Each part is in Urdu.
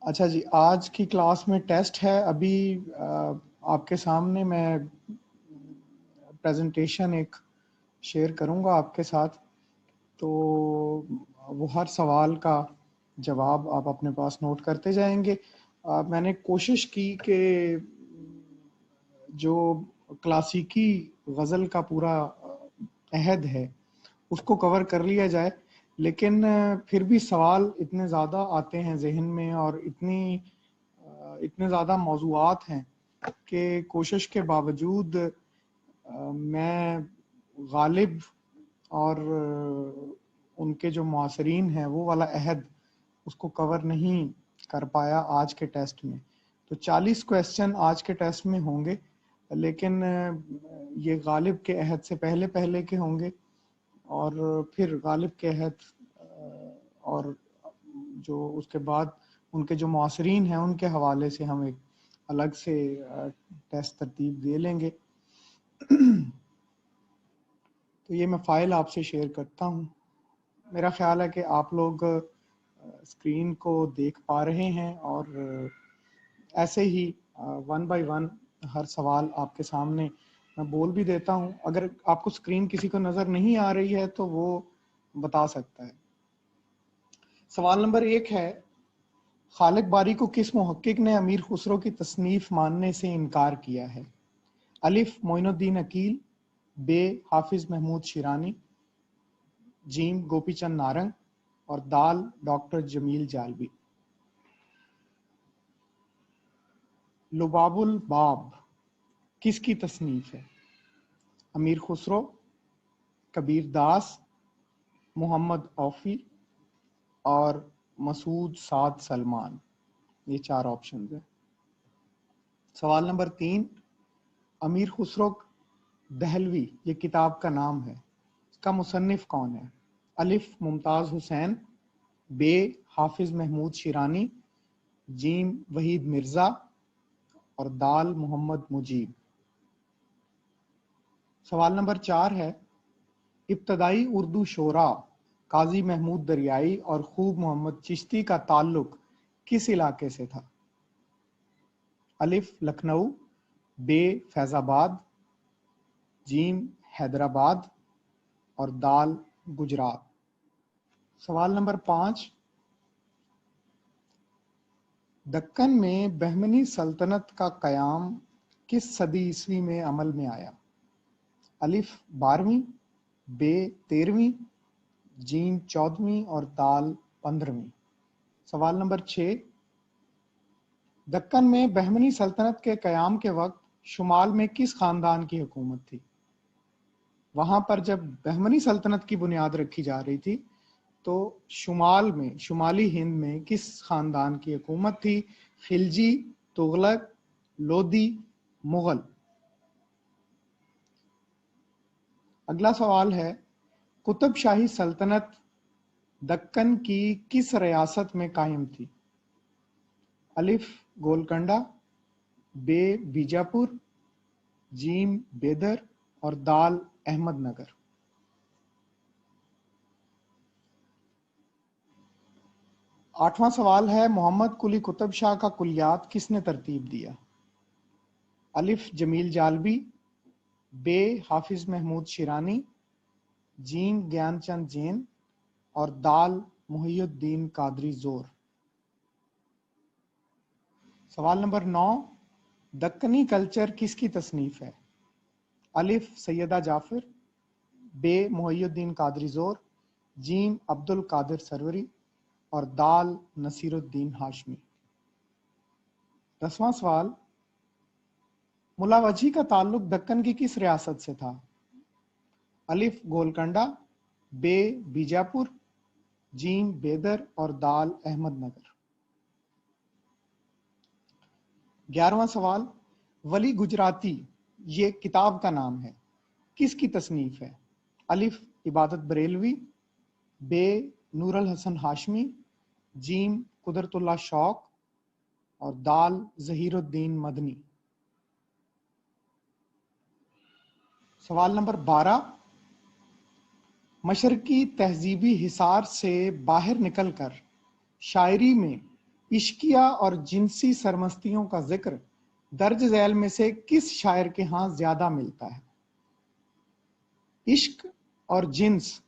اچھا جی، آج کی کلاس میں ٹیسٹ ہے. ابھی آپ کے سامنے میں پریزنٹیشن ایک شیئر کروں گا آپ کے ساتھ، تو وہ ہر سوال کا جواب آپ اپنے پاس نوٹ کرتے جائیں گے. میں نے کوشش کی کہ جو کلاسیکی غزل کا پورا عہد ہے اس کو کور کر لیا جائے، لیکن پھر بھی سوال اتنے زیادہ آتے ہیں ذہن میں اور اتنے زیادہ موضوعات ہیں کہ کوشش کے باوجود میں غالب اور ان کے جو معاصرین ہیں وہ والا عہد اس کو کور نہیں کر پایا آج کے ٹیسٹ میں. تو 40 کویسچن آج کے ٹیسٹ میں ہوں گے، لیکن یہ غالب کے عہد سے پہلے کے ہوں گے، اور پھر غالب کے عہد اور جو اس کے بعد ان کے جو معاصرین ہیں ان کے حوالے سے ہم ایک الگ سے ٹیسٹ ترتیب دے لیں گے. تو یہ میں فائل آپ سے شیئر کرتا ہوں. میرا خیال ہے کہ آپ لوگ اسکرین کو دیکھ پا رہے ہیں، اور ایسے ہی ون بائی ون ہر سوال آپ کے سامنے میں بول بھی دیتا ہوں. اگر آپ کو اسکرین کسی کو نظر نہیں آ رہی ہے تو وہ بتا سکتا ہے. سوال نمبر 1 ہے، خالق باری کو کس محقق نے امیر خسرو کی تصنیف ماننے سے انکار کیا ہے؟ الف معین الدین عقیل، بے حافظ محمود شیرانی، جیم گوپی چند نارنگ، اور دال ڈاکٹر جمیل جالبی. لباب الباب کس کی تصنیف ہے؟ امیر خسرو، کبیر داس، محمد اوفی اور مسعود سعد سلمان. یہ 4 آپشنز ہیں. سوال نمبر 3، امیر خسرو دہلوی یہ کتاب کا نام ہے، اس کا مصنف کون ہے؟ الف ممتاز حسین، بے حافظ محمود شیرانی، جیم وحید مرزا، اور دال محمد مجیب. سوال نمبر 4 ہے، ابتدائی اردو شعراء قاضی محمود دریائی اور خوب محمد چشتی کا تعلق کس علاقے سے تھا؟ الف لکھنؤ، بے فیض آباد، جیم حیدرآباد، اور دال گجرات. سوال نمبر 5، دکن میں بہمنی سلطنت کا قیام کس صدی عیسوی میں عمل میں آیا؟ الف 12ویں، بے 13ویں، جیم 14ویں، اور دال 15ویں. سوال نمبر 6، دکن میں بہمنی سلطنت کے قیام کے وقت شمال میں کس خاندان کی حکومت تھی؟ وہاں پر جب بہمنی سلطنت کی بنیاد رکھی جا رہی تھی تو شمال میں، شمالی ہند میں کس خاندان کی حکومت تھی؟ خلجی، تغلق، لودھی، مغل. اگلا سوال ہے، قطب شاہی سلطنت دکن کی کس ریاست میں قائم تھی؟ الف گولکنڈہ، بے بیجاپور، جیم بیدر، اور دال احمد نگر. آٹھواں سوال ہے، محمد قلی قطب شاہ کا کلیات کس نے ترتیب دیا؟ الف جمیل جالبی، بے حافظ محمود شیرانی، جیم گیان چند جین، اور دال محی الدین قادری زور. سوال نمبر 9، دکنی کلچر کس کی تصنیف ہے؟ الف سیدہ جعفر، بے محی الدین قادری زور، جیم عبد القادر سروری، اور دال نصیر الدین ہاشمی. 10واں سوال، ملا وجھی کا تعلق دکن کی کس ریاست سے تھا؟ الف گولکنڈہ، بے بیجاپور، جیم بیدر، اور دال احمد نگر. 11واں سوال، ولی گجراتی یہ کتاب کا نام ہے، کس کی تصنیف ہے؟ الف عبادت بریلوی، بے نور الحسن ہاشمی، جیم قدرت اللہ شوق، اور دال ظہیر الدین مدنی. سوال نمبر 12، مشرقی تہذیبی حصار سے باہر نکل کر شاعری میں عشقیہ اور جنسی سرمستیوں کا ذکر درج ذیل میں سے کس شاعر کے ہاں زیادہ ملتا ہے؟ عشق اور جنس،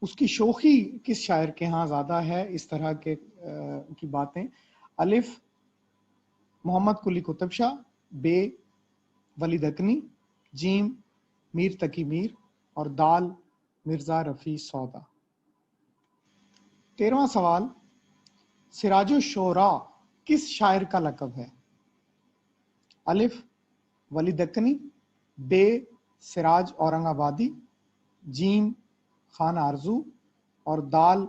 اس کی شوخی کس شاعر کے ہاں زیادہ ہے؟ اس طرح کے کی باتیں. الف محمد قلی قطب شاہ، بے ولی دکنی، جیم میر تقی میر اور دال مرزا رفیع سودا. 13واں سوال، سراج الشعراء کس شاعر کا لقب ہے؟ الف ولی دکنی، بے سراج اورنگ آبادی، جیم خان آرزو اور دال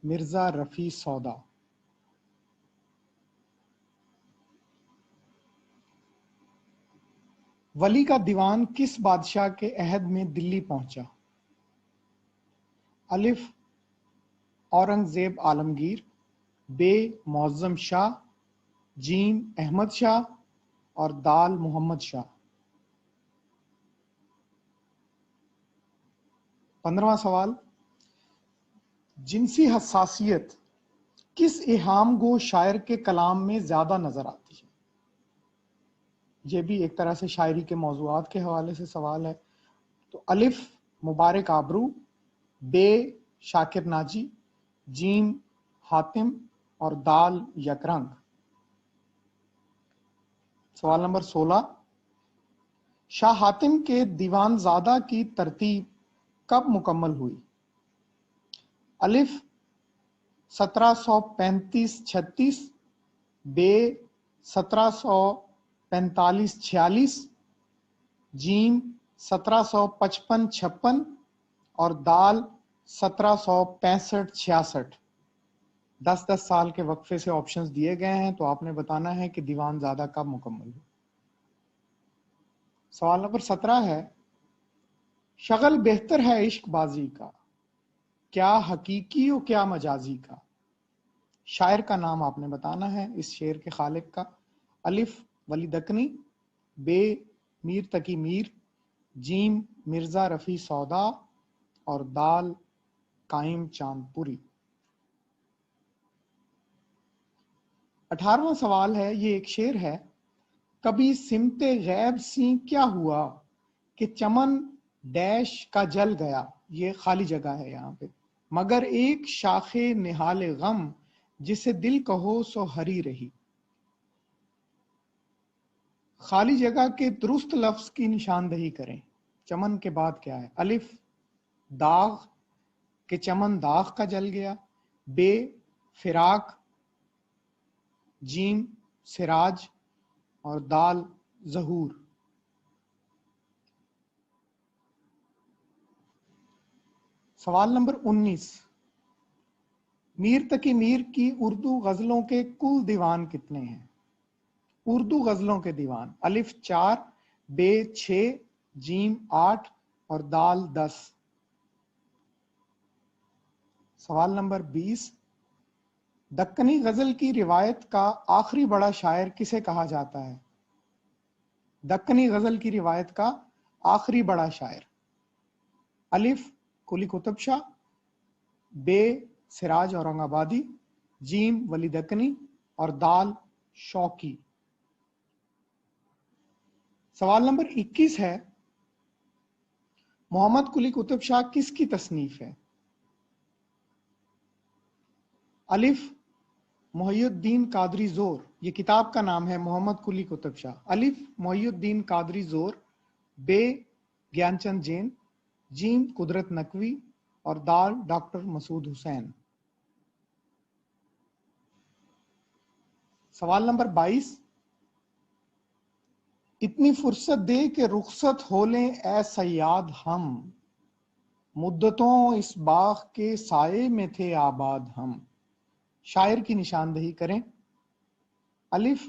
مرزا رفیع سودا. ولی کا دیوان کس بادشاہ کے عہد میں دلی پہنچا؟ الف اورنگزیب عالمگیر، بے معظم شاہ، جیم احمد شاہ اور دال محمد شاہ. 15واں سوال، جنسی حساسیت کس ایہام گو شاعر کے کلام میں زیادہ نظر آتی ہے؟ یہ بھی ایک طرح سے شاعری کے موضوعات کے حوالے سے سوال ہے. تو الف مبارک آبرو، بے شاکر ناجی، جیم حاتم اور دال یکرنگ. سوال نمبر 16، شاہ حاتم کے دیوان زادہ کی ترتیب کب مکمل ہوئی؟ الف 1735-36، بے 1745-46، جیم 1755-56 اور دال 1765-66. 10 سال کے وقفے سے آپشنز دیے گئے ہیں، تو آپ نے بتانا ہے کہ دیوان زادہ کب مکمل ہو. سوال نمبر 17 ہے، شغل بہتر ہے عشق بازی کا، کیا حقیقی و کیا مجازی کا؟ شاعر کا نام آپ نے بتانا ہے، اس شعر کے خالق کا. الف ولی دکنی، بے میر تقی میر، جیم مرزا رفیع سودا اور دال قائم چاند پوری. 18واں سوال ہے، یہ ایک شعر ہے، کبھی سمت غیب سی کیا ہوا کہ چمن ڈیش کا جل گیا. یہ خالی جگہ ہے یہاں پہ. مگر ایک شاخ نہال غم جسے دل کہو سو ہری رہی. خالی جگہ کے درست لفظ کی نشاندہی کریں. چمن کے بعد کیا ہے؟ الف داغ کہ چمن داغ کا جل گیا، بے فراق، جیم سراج اور دال ظہور. سوال نمبر 19، میر تقی میر کی اردو غزلوں کے کل دیوان کتنے ہیں؟ اردو غزلوں کے دیوان، الف 4، بے 6، جیم 8 اور دال 10. سوال نمبر 20، دکنی غزل کی روایت کا آخری بڑا شاعر کسے کہا جاتا ہے؟ دکنی غزل کی روایت کا آخری بڑا شاعر، الف قلی قطب شاہ، بے سراج اورنگ آبادی، جیم ولی دکنی اور دال شوقی. سوال نمبر 21 ہے، محمد قلی قطب شاہ کس کی تصنیف ہے؟ الف محی الدین قادری زور، یہ کتاب کا نام ہے محمد قلی قطب شاہ. الف محی الدین قادری زور، بے گیان چند جین، جیم قدرت نقوی اور دال ڈاکٹر مسعود حسین. سوال نمبر 22، اتنی فرصت دے کہ رخصت ہو لیں اے صیاد ہم، مدتوں اس باغ کے سائے میں تھے آباد ہم. شاعر کی نشاندہی کریں. الف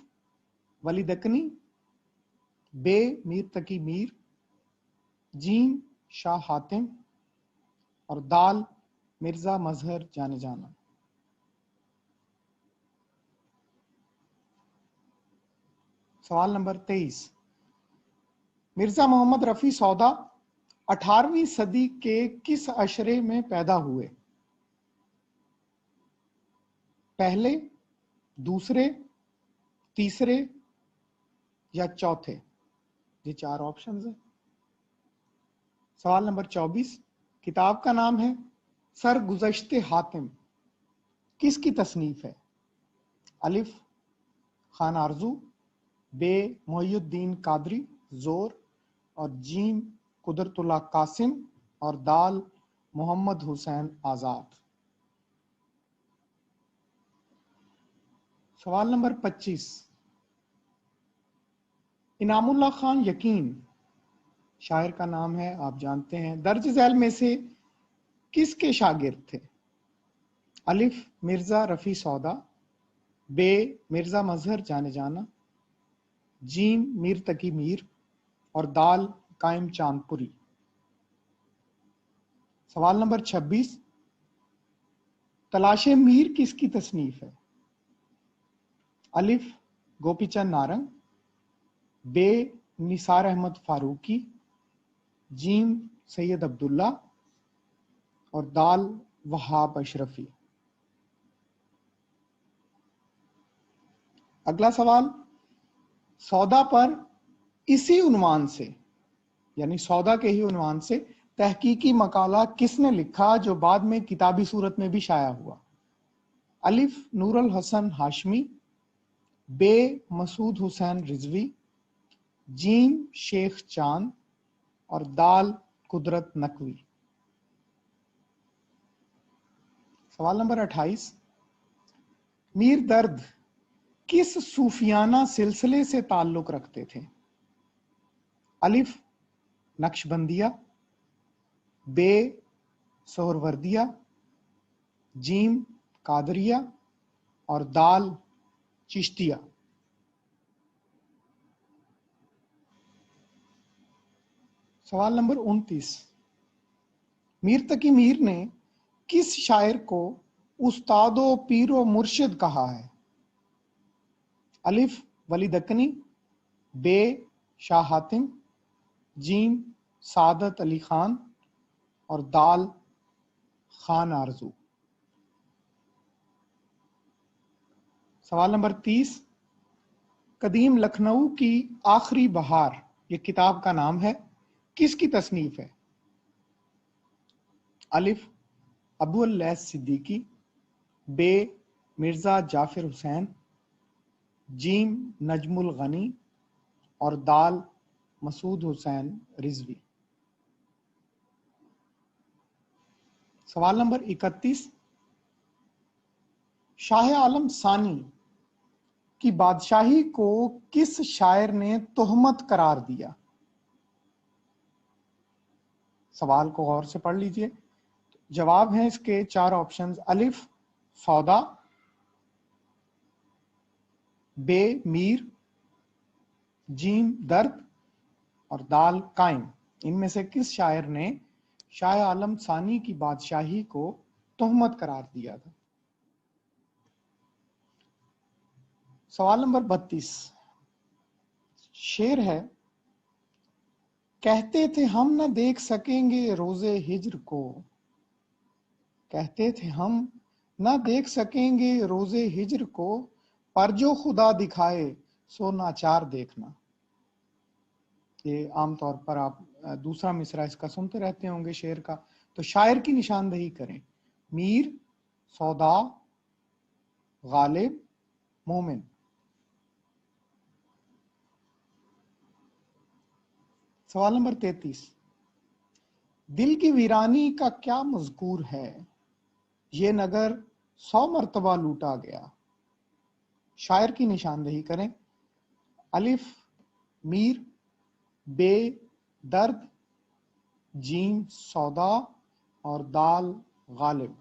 ولی دکنی، بے میر تقی میر، جیم شاہ حاتم اور دال مرزا مظہر جانے جانا. سوال نمبر 23، مرزا محمد رفیع سودا 18ویں صدی کے کس عشرے میں پیدا ہوئے؟ پہلے، دوسرے، تیسرے یا چوتھے؟ یہ 4 آپشنز ہیں۔ سوال نمبر 24، کتاب کا نام ہے سرگزشت حاتم، کس کی تصنیف ہے؟ الف خان آرزو، بے محی الدین قادری زور، اور جیم قدرت اللہ قاسم، اور دال محمد حسین آزاد۔ سوال نمبر 25، انعام اللہ خان یقین شاعر کا نام ہے، آپ جانتے ہیں، درج ذیل میں سے کس کے شاگرد تھے؟ الف مرزا رفیع سودا، بے مرزا مظہر جانے جانا، جیم میر تقی میر، اور دال قائم چاند پوری۔ سوال نمبر 26، تلاش میر کس کی تصنیف ہے؟ الف گوپی چند نارنگ، بے نثار احمد فاروقی، جیم سید عبداللہ، اور دال وہاب اشرفی۔ اگلا سوال، سودا پر اسی عنوان سے، یعنی سودا کے ہی عنوان سے تحقیقی مقالہ کس نے لکھا جو بعد میں کتابی صورت میں بھی شائع ہوا؟ الف نور الحسن ہاشمی، بے مسعود حسین رضوی، جیم شیخ چاند، اور دال قدرت نقوی۔ سوال نمبر 28، میر درد کس صوفیانہ سلسلے سے تعلق رکھتے تھے؟ الف نقش بندیہ، بے سہروردیہ، جیم قادریہ، اور دال چشتیہ۔ سوال نمبر 29، میر تقی میر نے کس شاعر کو استاد و پیر و مرشد کہا ہے؟ الف ولی دکنی، بے شاہ حاتم، جیم سعادت علی خان، اور دال خان آرزو۔ سوال نمبر 30، قدیم لکھنؤ کی آخری بہار یہ کتاب کا نام ہے، کس کی تصنیف ہے؟ الف ابو اللیث صدیقی، بے مرزا جعفر حسین، جیم نجم الغنی، اور دال مسعود حسین رضوی۔ سوال نمبر 31، شاہ عالم ثانی کی بادشاہی کو کس شاعر نے تہمت قرار دیا؟ سوال کو غور سے پڑھ لیجئے، جواب ہیں اس کے 4 آپشنز، الف سودا، بے میر، جیم درد، اور دال قائم۔ ان میں سے کس شاعر نے شاہ عالم ثانی کی بادشاہی کو تہمت قرار دیا تھا؟ سوال نمبر 32، شعر ہے، کہتے تھے ہم نہ دیکھ سکیں گے روز ہجر کو، کہتے تھے ہم نہ دیکھ سکیں گے روز ہجر کو، پر جو خدا دکھائے سو ناچار دیکھنا۔ یہ عام طور پر آپ دوسرا مصرع اس کا سنتے رہتے ہوں گے شعر کا، تو شاعر کی نشاندہی کریں، میر، سودا، غالب، مومن۔ سوال نمبر 33، دل کی ویرانی کا کیا مذکور ہے؟ یہ نگر 100 مرتبہ لوٹا گیا۔ شاعر کی نشاندہی کریں، الف میر، بے درد، جیم سودا، اور دال غالب۔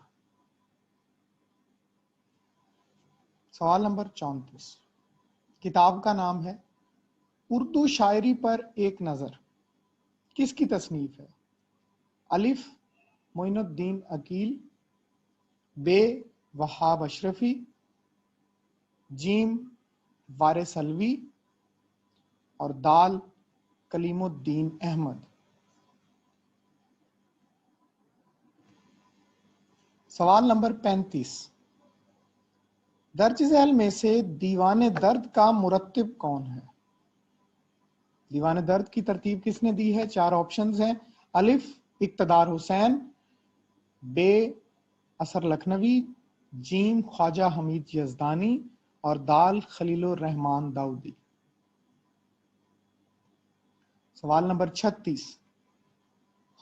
سوال نمبر 34، کتاب کا نام ہے اردو شاعری پر ایک نظر، کس کی تصنیف ہے؟ الف معین الدین عقیل، بے وہاب اشرفی، جیم وارث علوی، اور دال کلیم الدین احمد۔ سوال نمبر 35، درج ذیل میں سے دیوان درد کا مرتب کون ہے؟ دیوان درد کی ترتیب کس نے دی ہے؟ 4 آپشنز ہیں. الف اقتدار حسین، بے اثر لکھنوی، جیم خواجہ حمید یزدانی اور دال خلیل الرحمن داؤدی. سوال نمبر 36.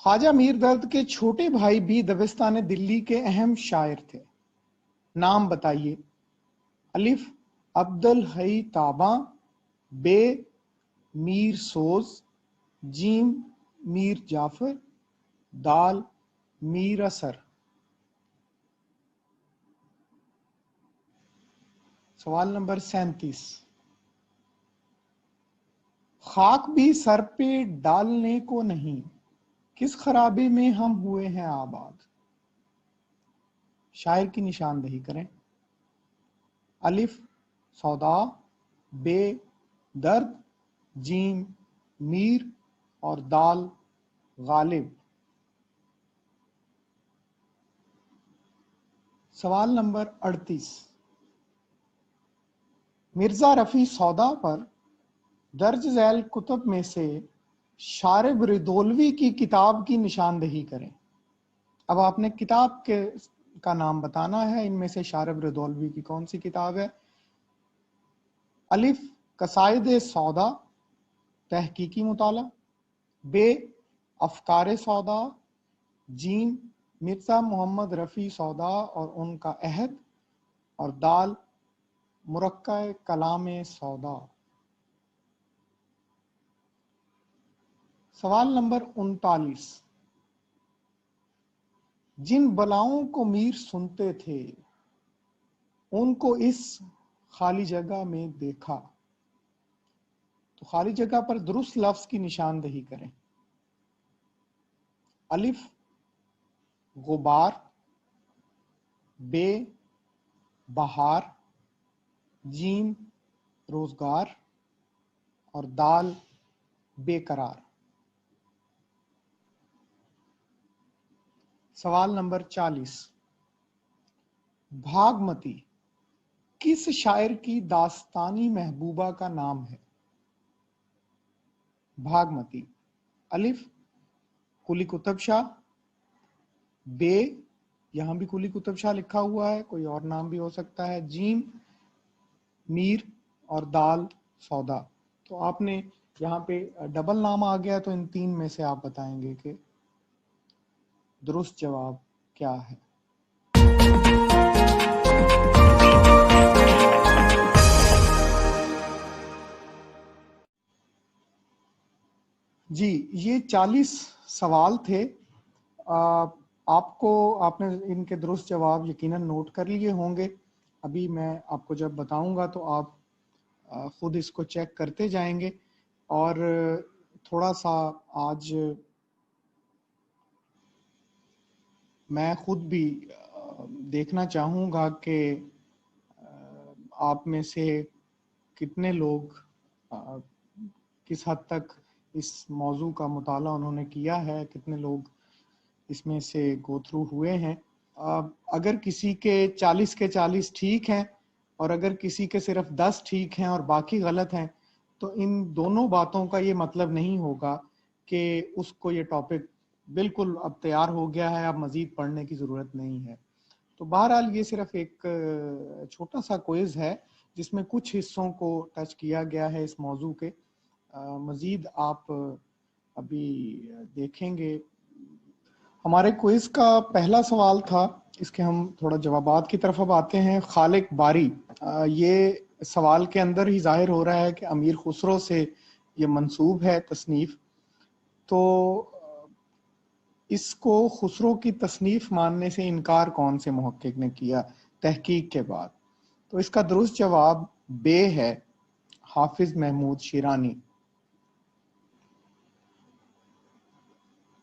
خواجہ میر درد کے چھوٹے بھائی بھی دبستان دلی کے اہم شاعر تھے. نام بتائیے. الف عبد الحی تاباں، بے میر سوز، جیم میر جعفر، دال میر اثر. سوال نمبر 37. خاک بھی سر پہ ڈالنے کو نہیں، کس خرابے میں ہم ہوئے ہیں آباد. شاعر کی نشاندہی کریں. الف سودا، بے درد، جیم میر اور دال غالب. سوال نمبر 38. مرزا رفیع سودا پر درج ذیل کتب میں سے شارب ردولوی کی کتاب کی نشاندہی کریں. اب آپ نے کتاب کا نام بتانا ہے. ان میں سے شارب ردولوی کی کون سی کتاب ہے؟ الف قصائد سودا تحقیقی مطالعہ، بے افکار سودا، جیم مرزا محمد رفیع سودا اور ان کا عہد اور دال مرقع کلام سودا. سوال نمبر 39. جن بلاؤں کو میر سنتے تھے ان کو اس خالی جگہ میں دیکھا. تو خالی جگہ پر درست لفظ کی نشاندہی کریں. الف غبار، بے بہار، جیم روزگار اور دال بے قرار. سوال نمبر 40. بھاگمتی کس شاعر کی داستانی محبوبہ کا نام ہے؟ بھاگمتی. الف قلی قطب شاہ، بے یہاں بھی قلی قطب شاہ لکھا ہوا ہے، کوئی اور نام بھی ہو سکتا ہے، جیم میر اور دال سودا. تو آپ نے یہاں پہ ڈبل نام آ گیا، تو ان 3 میں سے آپ بتائیں گے کہ درست جواب کیا ہے. جی یہ 40 سوال تھے. آپ نے ان کے درست جواب یقیناً نوٹ کر لیے ہوں گے. ابھی میں آپ کو جب بتاؤں گا تو آپ خود اس کو چیک کرتے جائیں گے. اور تھوڑا سا آج میں خود بھی دیکھنا چاہوں گا کہ آپ میں سے کتنے لوگ کس حد تک اس موضوع کا مطالعہ انہوں نے کیا ہے، کتنے لوگ اس میں سے گو تھرو ہوئے ہیں. اگر کسی کے 40 کے 40 ٹھیک ہیں اور اگر کسی کے صرف 10 ٹھیک ہیں اور باقی غلط ہیں، تو ان دونوں باتوں کا یہ مطلب نہیں ہوگا کہ اس کو یہ ٹاپک بالکل اب تیار ہو گیا ہے، اب مزید پڑھنے کی ضرورت نہیں ہے. تو بہرحال یہ صرف ایک چھوٹا سا کوئز ہے جس میں کچھ حصوں کو ٹچ کیا گیا ہے اس موضوع کے. مزید آپ ابھی دیکھیں گے. ہمارے کوئز کا پہلا سوال تھا، اس کے ہم تھوڑا جوابات کی طرف اب آتے ہیں. خالق باری، یہ سوال کے اندر ہی ظاہر ہو رہا ہے کہ امیر خسرو سے یہ منسوب ہے تصنیف. تو اس کو خسرو کی تصنیف ماننے سے انکار کون سے محقق نے کیا تحقیق کے بعد؟ تو اس کا درست جواب بے ہے، حافظ محمود شیرانی.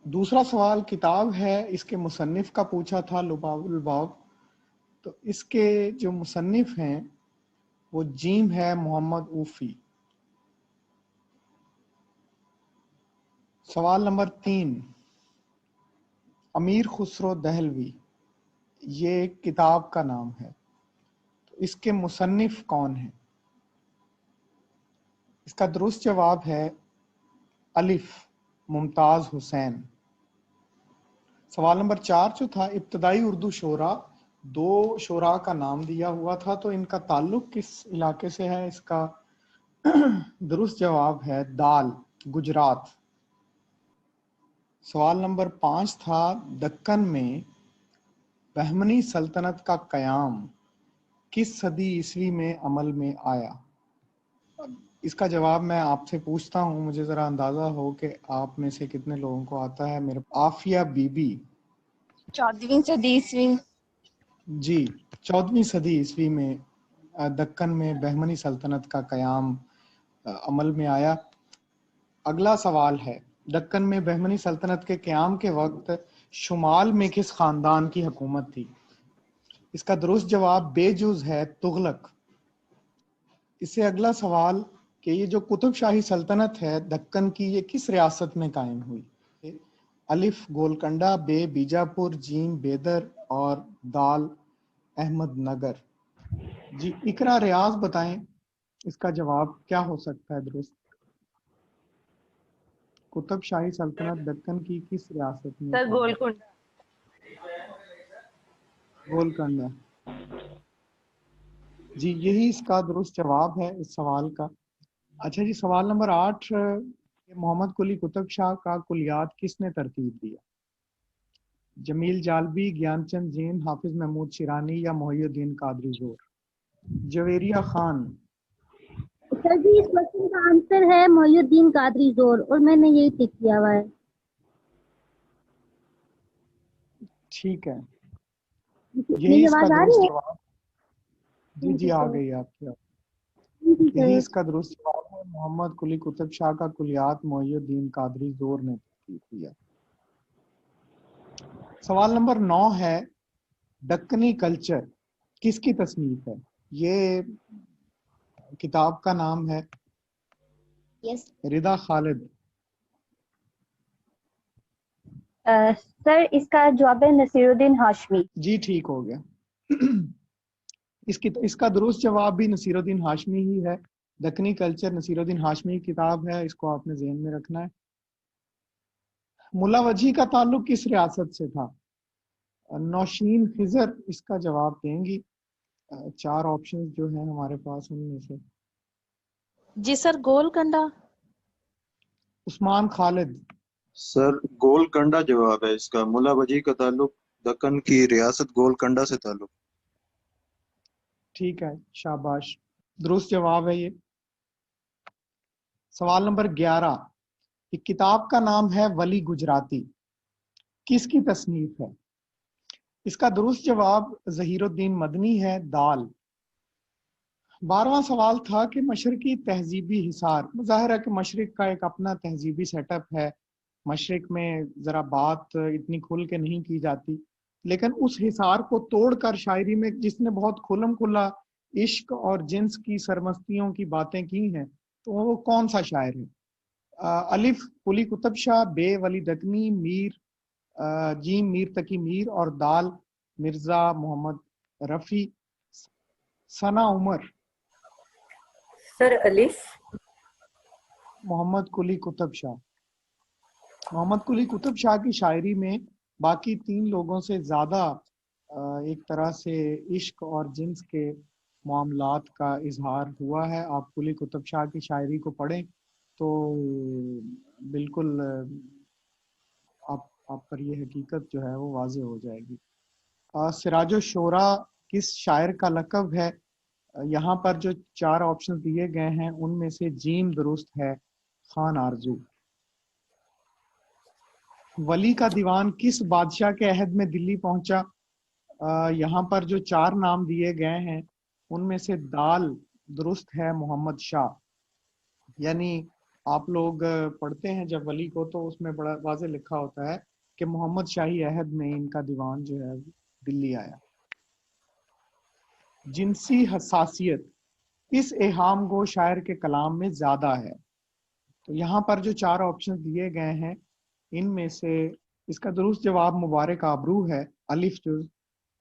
دوسرا سوال کتاب ہے، اس کے مصنف کا پوچھا تھا، لباب الباب. تو اس کے جو مصنف ہیں وہ جیم ہے محمد اوفی. سوال نمبر 3. امیر خسرو دہلوی یہ کتاب کا نام ہے. تو اس کے مصنف کون ہیں؟ اس کا درست جواب ہے الف، ممتاز حسین۔ سوال نمبر 4 جو تھا، ابتدائی اردو شعراء، 2 شعراء کا نام دیا ہوا تھا، تو ان کا تعلق کس علاقے سے ہے؟ اس کا درست جواب ہے دال، گجرات۔ سوال نمبر 5 تھا، دکن میں بہمنی سلطنت کا قیام کس صدی عیسوی میں عمل میں آیا؟ اس کا جواب میں آپ سے پوچھتا ہوں، مجھے ذرا اندازہ ہو کہ آپ میں سے کتنے لوگوں کو آتا ہے۔ میرے عافیہ بی بی 14ویں صدی عیسوی۔ جی، 14ویں صدی عیسوی میں دکن میں بہمنی سلطنت کا قیام عمل میں آیا۔ اگلا سوال ہے، دکن میں بہمنی سلطنت کے قیام کے وقت شمال میں کس خاندان کی حکومت تھی؟ اس کا درست جواب بے جز ہے تغلق۔ اس سے اگلا سوال کہ یہ جو قطب شاہی سلطنت ہے دکن کی، یہ کس ریاست میں قائم ہوئی؟ الف گولکنڈہ، بے بیجاپور، جیم بیدر اور دال احمد نگر۔ جی اقرا ریاض بتائیں اس کا جواب کیا ہو سکتا ہے درست؟ قطب شاہی سلطنت دکن کی کس ریاست میں؟ سر گولکنڈہ۔ گولکنڈہ، جی یہی اس کا درست جواب ہے اس سوال کا۔ اچھا جی، سوال نمبر 8، محمد قلی قطب شاہ کا کلیات کس نے ترتیب دیا؟ جمیل جالبی، گیان چند جین، حافظ محمود شیرانی یا محی الدین قادری زور؟ جویریہ خان۔ سر جی اس کوشچن کا آنسر ہے محی الدین قادری زور، اور میں نے یہی ٹک کیا ہوا ہے۔ ٹھیک ہے، میری یہی اس کا آواز آ درست رہی ہے؟ جواب۔ جی آ گئی آپ کی آواز۔ Thank you, یہی sir. اس کا درست جواب ہے، محمد قلی قطب شاہ کا کلیات محی الدین قادری زور نے ترتیب دیا۔ سوال نمبر 9 ہے، دکنی کلچر کس کی تصنیف ہے؟ یہ کتاب کا نام ہے Yes. رضا خالد۔ سر اس کا جواب ہے نصیر الدین ہاشمی۔ جی ٹھیک ہو گیا۔ اس کا درست جواب بھی نصیر الدین ہاشمی ہی ہے۔ دکنی کلچر نصیر الدین ہاشمی کی کتاب ہے، اس کو آپ نے ذہن میں رکھنا ہے۔ ملا وجی کا تعلق کس ریاست سے تھا؟ نوشین خضر اس کا جواب دیں گی۔ 4 آپشنز جو ہیں ہمارے پاس ان میں سے۔ جی سر گولکنڈہ۔ عثمان خالد۔ سر گولکنڈہ جواب ہے اس کا، ملا وجی کا تعلق دکن کی ریاست گولکنڈہ سے تعلق۔ ٹھیک ہے، شاباش، درست جواب ہے یہ۔ سوال نمبر 11، ایک کتاب کا نام ہے ولی گجراتی، کس کی تصنیف ہے؟ اس کا درست جواب ظہیر الدین مدنی ہے، دال۔ 12واں سوال تھا کہ مشرقی تہذیبی حصار، ظاہر ہے کہ مشرق کا ایک اپنا تہذیبی سیٹ اپ ہے، مشرق میں ذرا بات اتنی کھل کے نہیں کی جاتی، لیکن اس حصار کو توڑ کر شاعری میں جس نے بہت کھلم کھلا عشق اور جنس کی سرمستیوں کی باتیں کی ہیں، تو وہ کون سا شاعر ہے؟ الف قلی قطب شاہ، بے ولی دکنی، جیم میر تقی میر اور دال مرزا محمد رفیع۔ ثنا عمر۔ سر الف۔ محمد قلی قطب شاہ۔ محمد قلی قطب شاہ کی شاعری میں باقی 3 لوگوں سے زیادہ ایک طرح سے عشق اور جنس کے معاملات کا اظہار ہوا ہے۔ آپ قلی قطب شاہ کی شاعری کو پڑھیں تو بالکل آپ پر یہ حقیقت جو ہے وہ واضح ہو جائے گی۔ سراج الشورا کس شاعر کا لقب ہے؟ یہاں پر جو 4 آپشن دیے گئے ہیں ان میں سے جیم درست ہے، خان آرزو۔ ولی کا دیوان کس بادشاہ کے عہد میں دلی پہنچا؟ یہاں پر جو 4 نام دیے گئے ہیں ان میں سے دال درست ہے، محمد شاہ۔ یعنی آپ لوگ پڑھتے ہیں جب ولی کو تو اس میں بڑا واضح لکھا ہوتا ہے کہ محمد شاہی عہد میں ان کا دیوان جو ہے دلی آیا۔ جنسی حساسیت کس اہام گو شاعر کے کلام میں زیادہ ہے؟ تو یہاں پر جو 4 آپشن دیے گئے ہیں ان میں سے اس کا درست جواب مبارک آبرو ہے، الف جز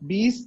20,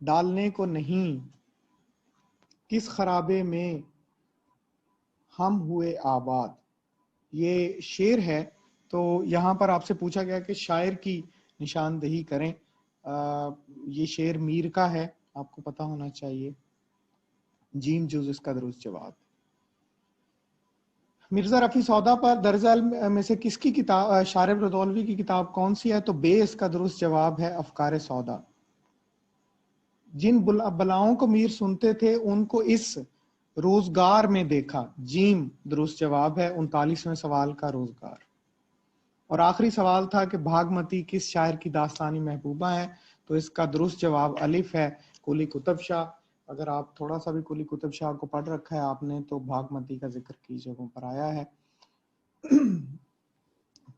ڈالنے کو نہیں، کس خرابے میں ہم ہوئے آباد. یہ شعر ہے. تو یہاں پر آپ سے پوچھا گیا کہ شاعر کی نشاندہی کریں. یہ شعر میر کا ہے، آپ کو پتہ ہونا چاہیے. جیم جز اس کا درست جواب. مرزا رفیع سودا پر درج ذیل میں سے کس کی کتاب، شارب رضولوی کی کتاب کون سی ہے؟ تو بے اس کا درست جواب ہے افکار سودا. جن بلاؤں کو میر سنتے تھے ان کو اس روزگار میں دیکھا. جیم درست جواب ہے 39ویں سوال کا روزگار. اور آخری سوال تھا کہ بھاگمتی کس شاعر کی داستانی محبوبہ ہے؟ تو اس کا درست جواب الف ہے، قلی قطب شاہ. اگر آپ تھوڑا سا بھی قلی قطب شاہ کو پڑھ رکھا ہے آپ نے تو بھاگمتی کا ذکر کی جگہوں پر آیا ہے.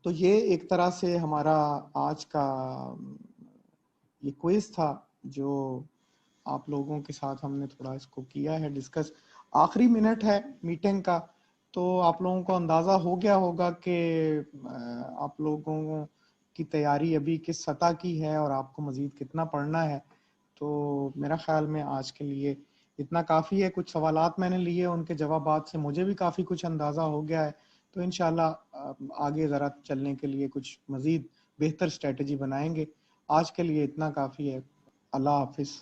تو یہ ایک طرح سے ہمارا آج کا یہ کوئز تھا جو آپ لوگوں کے ساتھ ہم نے تھوڑا اس کو کیا ہے ڈسکس. آخری منٹ ہے میٹنگ کا، تو آپ لوگوں کو اندازہ ہو گیا ہوگا کہ آپ لوگوں کی تیاری ابھی کس سطح کی ہے اور آپ کو مزید کتنا پڑھنا ہے. تو میرا خیال میں آج کے لیے اتنا کافی ہے. کچھ سوالات میں نے لیے، ان کے جوابات سے مجھے بھی کافی کچھ اندازہ ہو گیا ہے. تو انشاءاللہ آگے ذرا چلنے کے لیے کچھ مزید بہتر اسٹریٹجی بنائیں گے. آج کے لیے اتنا کافی ہے. اللہ حافظ.